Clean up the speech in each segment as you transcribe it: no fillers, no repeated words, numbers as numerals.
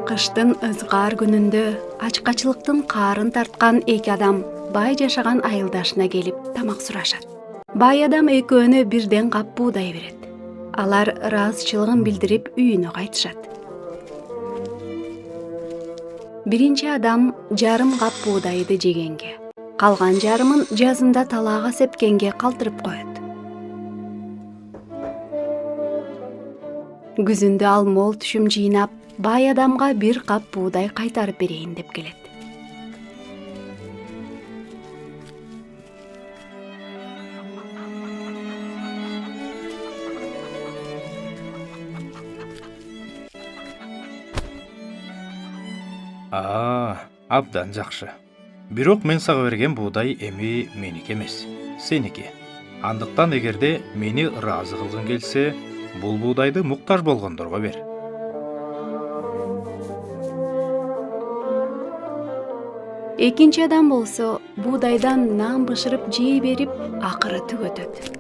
Кыштын ызгар күнүндө ачкачылыктын каарын тарткан эки адам бай жашаган айылдашына келип тамак сурашат. Бай адам экөөнө бирден кап буудай берет. Алар ыраазычылыгын билдирип үйүнө кайтышат. Биринчи адам жарым кап буудайды жегенге, калган жарымын жазында талаага сепкенге калтырып коет. Күзүндө ал мол түшүм жыйнап, бай адамга бир кап буудай кайтарып берейин деп келет. Абдан жакшы. Бирок мен сага берген буудай эми меники эмес, сеники. Андыктан эгерде мени ыраазы кылгың келсе, бул буудайды муктаж болгондорго бер. Экинчи адам болсо буудайдан нан бышырып жей берип, акыры түгөтөт.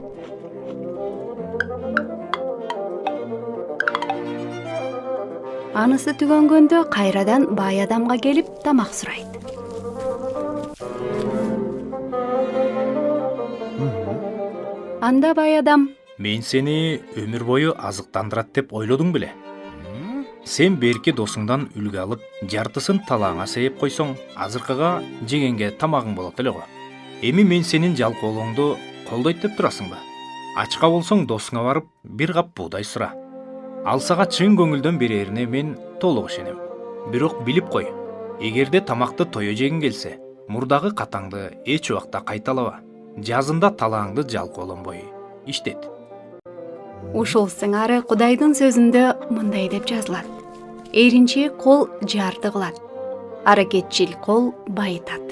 Анысы түгөнгөндө кайрадан бай адамга келип тамак сурайт. Анда бай адам: Мен сени өмүр бою азыктандырат деп ойлодуң беле? Сен берки досуңдан үлгү алып, жартысын талааңа сейип койсоң, азыркыга жегенге тамагың болот эле го. Эми мен сенин жалкоолооңду колдойт деп турасыңбы? Ачка болсоң досуңа барып, бир кап буудай сура. Ал сага чын көңүлдөн берерине мен толук ишенем. Бирок билип кой, эгерде тамакты тое жегиң келсе, мурдагы катаңды эч убакта кайталаба. Жазында талааңды жалкоолонбой иштет. Ушул сыңары Кудайдын сөзүндө мындай деп жазылат: эринчи кол жарты кылат, аракетчил кол байытат.